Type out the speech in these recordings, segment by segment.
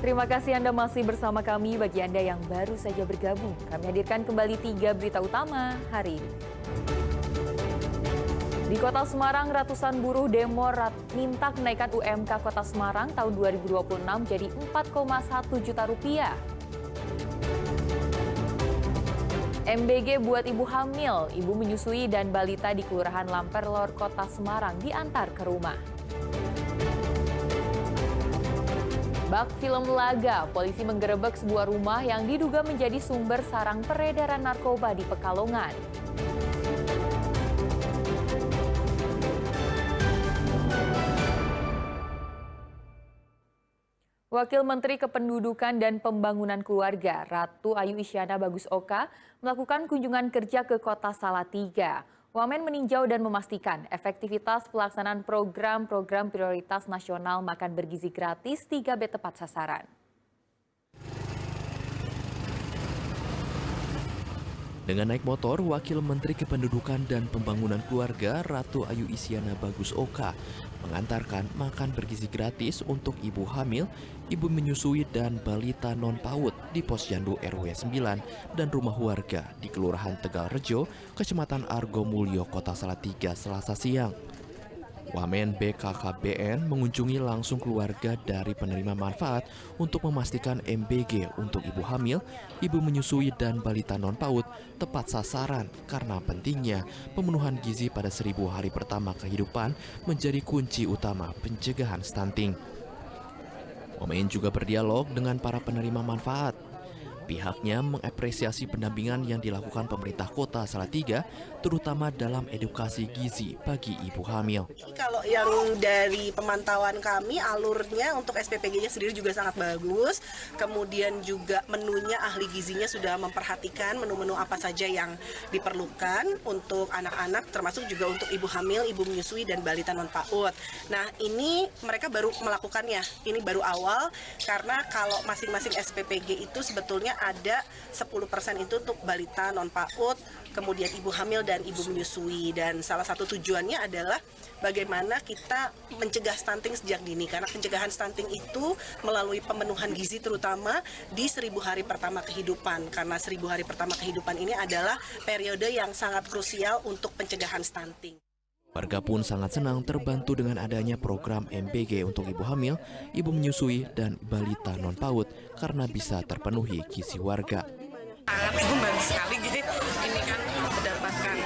Terima kasih Anda masih bersama kami. Bagi Anda yang baru saja bergabung, kami hadirkan kembali 3 berita utama hari ini. Di Kota Semarang, ratusan buruh demo minta kenaikan UMK Kota Semarang tahun 2026 jadi 4,1 juta rupiah. MBG buat ibu hamil, ibu menyusui dan balita di Kelurahan Lamperlor, Kota Semarang diantar ke rumah. Bak film laga, polisi menggerebek sebuah rumah yang diduga menjadi sumber sarang peredaran narkoba di Pekalongan. Wakil Menteri Kependudukan dan Pembangunan Keluarga, Ratu Ayu Isyana Bagus Oka, melakukan kunjungan kerja ke Kota Salatiga. Wamen meninjau dan memastikan efektivitas pelaksanaan program-program prioritas nasional makan bergizi gratis 3B tepat sasaran. Dengan naik motor, Wakil Menteri Kependudukan dan Pembangunan Keluarga Ratu Ayu Isyana Bagus Oka mengantarkan makan bergizi gratis untuk ibu hamil, ibu menyusui dan balita non-PAUD di Posyandu RW 9 dan rumah warga di Kelurahan Tegalrejo, Kecamatan Argomulyo, Kota Salatiga, Selasa siang. Wamen BKKBN mengunjungi langsung keluarga dari penerima manfaat untuk memastikan MBG untuk ibu hamil, ibu menyusui dan balita non-PAUD tepat sasaran karena pentingnya pemenuhan gizi pada 1000 hari pertama kehidupan menjadi kunci utama pencegahan stunting. Wamen juga berdialog dengan para penerima manfaat. Pihaknya mengapresiasi pendampingan yang dilakukan pemerintah Kota Salatiga, terutama dalam edukasi gizi bagi ibu hamil. Kalau yang dari pemantauan kami, alurnya untuk SPPG-nya sendiri juga sangat bagus. Kemudian juga menunya, ahli gizinya sudah memperhatikan menu-menu apa saja yang diperlukan untuk anak-anak, termasuk juga untuk ibu hamil, ibu menyusui, dan balita non-PAUD. Nah, ini mereka baru melakukannya. Ini baru awal, karena kalau masing-masing SPPG itu sebetulnya ada 10% itu untuk balita non-PAUD, kemudian ibu hamil dan ibu menyusui. Dan salah satu tujuannya adalah bagaimana kita mencegah stunting sejak dini. Karena pencegahan stunting itu melalui pemenuhan gizi terutama di 1000 hari pertama kehidupan. Karena 1000 hari pertama kehidupan ini adalah periode yang sangat krusial untuk pencegahan stunting. Warga pun sangat senang terbantu dengan adanya program MBG untuk ibu hamil, ibu menyusui, dan balita non-PAUD karena bisa terpenuhi gizi warga. Sangat membantu sekali, jadi ini kan mendapatkan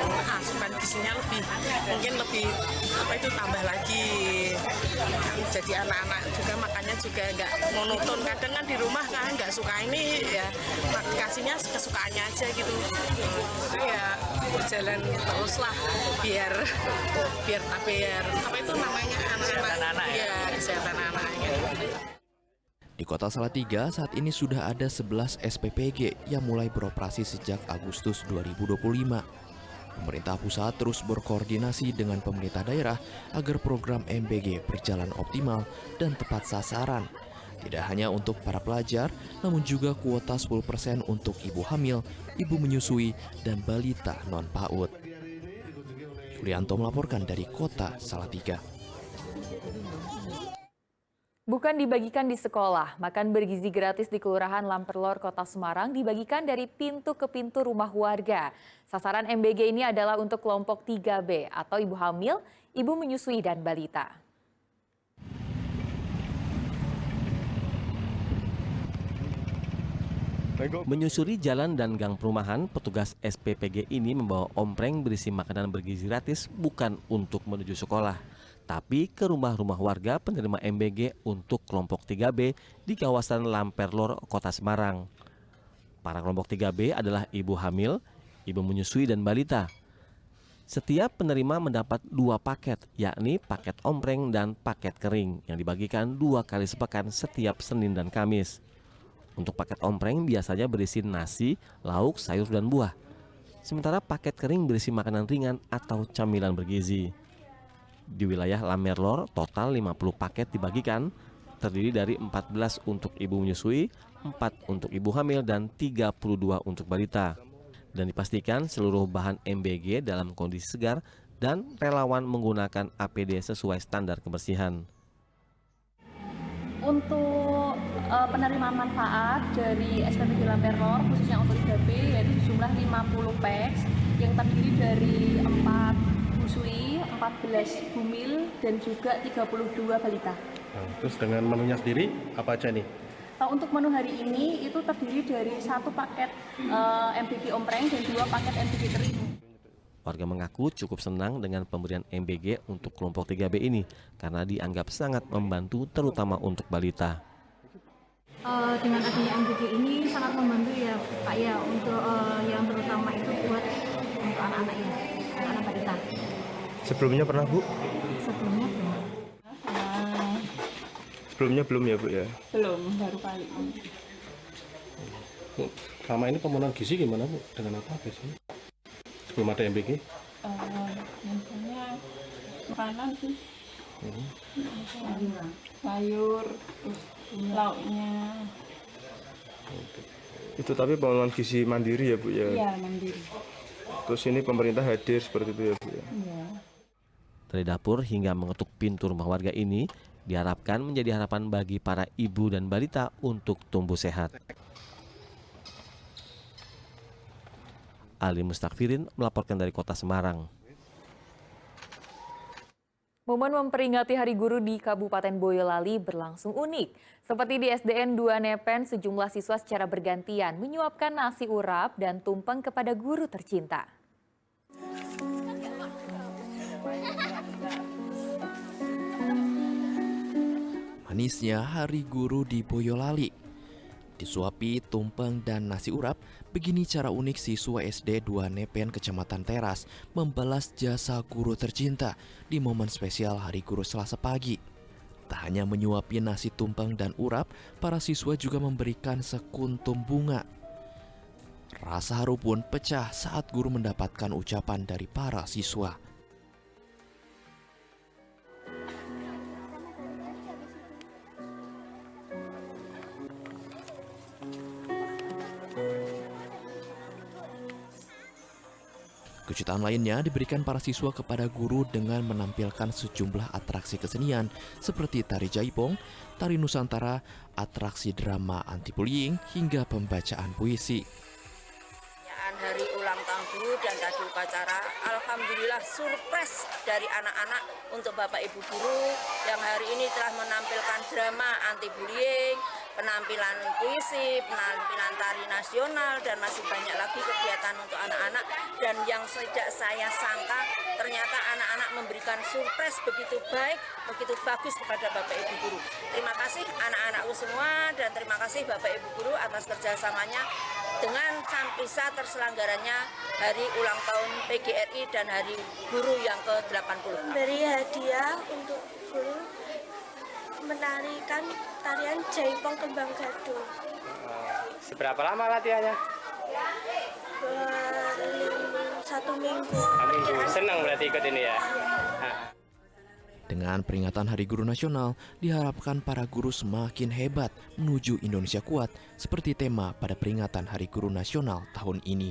asupan gizinya mungkin lebih tambah lagi. Jadi anak-anak juga makannya juga nggak monoton. Kadang kan di rumah kan nggak suka ini, ya kasihnya kesukaannya aja gitu. Ya berjalan terus lah biar apa itu namanya anak-anak ya, kesehatan anak-anaknya. Di Kota Salatiga saat ini sudah ada 11 SPPG yang mulai beroperasi sejak Agustus 2025. Pemerintah pusat terus berkoordinasi dengan pemerintah daerah agar program MBG berjalan optimal dan tepat sasaran. Tidak hanya untuk para pelajar, namun juga kuota 10% untuk ibu hamil, ibu menyusui, dan balita non-PAUD. Yulianto melaporkan dari Kota Salatiga. Bukan dibagikan di sekolah, makan bergizi gratis di Kelurahan Lamperlor, Kota Semarang dibagikan dari pintu ke pintu rumah warga. Sasaran MBG ini adalah untuk kelompok 3B atau ibu hamil, ibu menyusui, dan balita. Menyusuri jalan dan gang perumahan, petugas SPPG ini membawa ompreng berisi makanan bergizi gratis bukan untuk menuju sekolah, tapi ke rumah-rumah warga penerima MBG untuk kelompok 3B di kawasan Lamperlor, Kota Semarang. Para kelompok 3B adalah ibu hamil, ibu menyusui, dan balita. Setiap penerima mendapat 2 paket, yakni paket ompreng dan paket kering yang dibagikan 2 kali sepekan setiap Senin dan Kamis. Untuk paket ompreng biasanya berisi nasi, lauk, sayur, dan buah. Sementara paket kering berisi makanan ringan atau camilan bergizi. Di wilayah Lamperlor, total 50 paket dibagikan, terdiri dari 14 untuk ibu menyusui, 4 untuk ibu hamil, dan 32 untuk balita. Dan dipastikan seluruh bahan MBG dalam kondisi segar dan relawan menggunakan APD sesuai standar kebersihan. Untuk penerima manfaat dari SPPG Lamperlor khususnya untuk 3B yaitu jumlah 50 PEX yang terdiri dari 4 busui, 14 bumil, dan juga 32 balita. Nah, terus dengan menunya sendiri apa aja nih? Untuk menu hari ini itu terdiri dari 1 paket MBG ompreng dan 2 paket MBG teri. Warga mengaku cukup senang dengan pemberian MBG untuk kelompok 3B ini karena dianggap sangat membantu terutama untuk balita. Dengan adanya MBG ini sangat membantu ya Pak ya untuk yang terutama itu buat untuk anak-anak ya, anak-anak balita. Sebelumnya pernah Bu? Sebelumnya belum. Sebelumnya belum ya Bu ya? Belum, baru kali. Bu, selama ini pemenuhan gizi gimana Bu? Dengan apa biasanya? Sebelum ada MBG? Biasanya makanan sih, sayur, terus lauknya. Itu tapi pemenuhan gizi mandiri ya Bu ya? Iya, mandiri. Terus ini pemerintah hadir seperti itu ya Bu ya? Iya. Dari dapur hingga mengetuk pintu rumah warga ini diharapkan menjadi harapan bagi para ibu dan balita untuk tumbuh sehat. Ali Mustakfirin melaporkan dari Kota Semarang. Momen memperingati Hari Guru di Kabupaten Boyolali berlangsung unik. Seperti di SDN 2 Nepen, sejumlah siswa secara bergantian menyuapkan nasi urap dan tumpeng kepada guru tercinta. Manisnya Hari Guru di Boyolali. Disuapi tumpeng dan nasi urap, begini cara unik siswa SD 2 Nepen Kecamatan Teras membalas jasa guru tercinta di momen spesial Hari Guru Selasa pagi. Tak hanya menyuapi nasi tumpeng dan urap, para siswa juga memberikan sekuntum bunga. Rasa haru pun pecah saat guru mendapatkan ucapan dari para siswa. Kejutan lainnya diberikan para siswa kepada guru dengan menampilkan sejumlah atraksi kesenian seperti tari jaipong, tari nusantara, atraksi drama anti-bullying, hingga pembacaan puisi. Hari ulang tahun guru dan tadi upacara, alhamdulillah surprise dari anak-anak untuk Bapak Ibu guru yang hari ini telah menampilkan drama anti-bullying, penampilan puisi, penampilan tari nasional, dan masih banyak lagi kegiatan untuk anak-anak. Dan yang tidak saya sangka, ternyata anak-anak memberikan surprise begitu baik, begitu bagus kepada Bapak Ibu guru. Terima kasih anak-anakku semua, dan terima kasih Bapak Ibu guru atas kerjasamanya dengan bisa terselenggaranya Hari Ulang Tahun PGRI dan Hari Guru yang ke-80. Beri hadiah untuk guru menarikan tarian jaipong kembang gadung. Seberapa lama latihannya? 1 minggu. Senang berarti ikut ini ya? Dengan peringatan Hari Guru Nasional, diharapkan para guru semakin hebat menuju Indonesia kuat seperti tema pada peringatan Hari Guru Nasional tahun ini.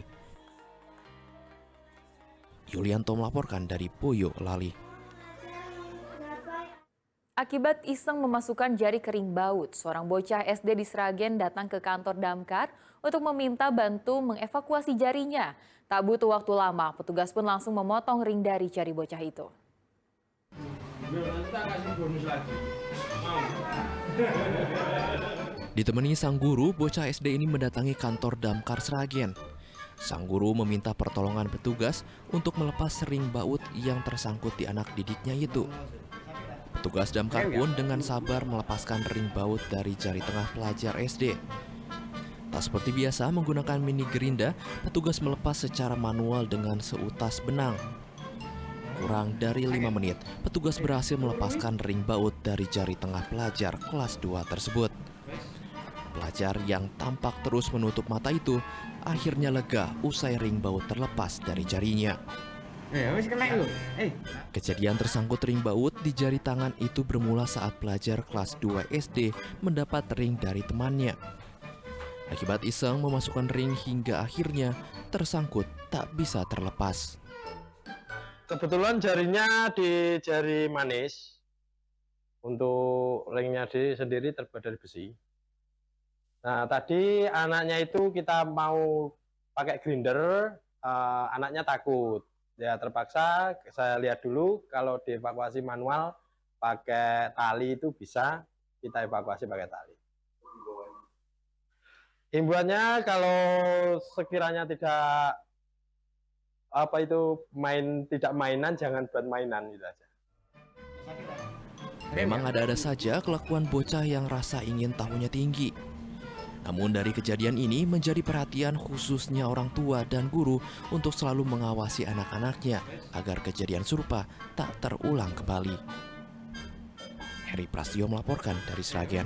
Yulianto melaporkan dari Boyolali. Akibat iseng memasukkan jari kering baut, seorang bocah SD di Sragen datang ke kantor Damkar untuk meminta bantu mengevakuasi jarinya. Tak butuh waktu lama, petugas pun langsung memotong ring dari jari bocah itu. Ditemani sang guru, bocah SD ini mendatangi kantor Damkar Sragen. Sang guru meminta pertolongan petugas untuk melepas ring baut yang tersangkut di anak didiknya itu. Petugas Damkar pun dengan sabar melepaskan ring baut dari jari tengah pelajar SD. Tak seperti biasa menggunakan mini gerinda, petugas melepas secara manual dengan seutas benang. Kurang dari 5 menit, petugas berhasil melepaskan ring baut dari jari tengah pelajar kelas 2 tersebut. Pelajar yang tampak terus menutup mata itu akhirnya lega usai ring baut terlepas dari jarinya. Kejadian tersangkut ring baut di jari tangan itu bermula saat pelajar kelas 2 SD mendapat ring dari temannya. Akibat iseng memasukkan ring hingga akhirnya tersangkut tak bisa terlepas. Kebetulan jarinya di jari manis. Untuk ringnya sendiri terbuat dari besi. Nah, tadi anaknya itu kita mau pakai grinder, anaknya takut. Ya terpaksa saya lihat dulu kalau dievakuasi manual pakai tali itu bisa kita evakuasi pakai tali. Himbauannya kalau sekiranya tidak tidak mainan, jangan buat mainan gitu aja. Memang ada-ada saja kelakuan bocah yang rasa ingin tahunya tinggi. Namun dari kejadian ini menjadi perhatian khususnya orang tua dan guru untuk selalu mengawasi anak-anaknya agar kejadian serupa tak terulang kembali. Heri Prasetyo melaporkan dari Sragen.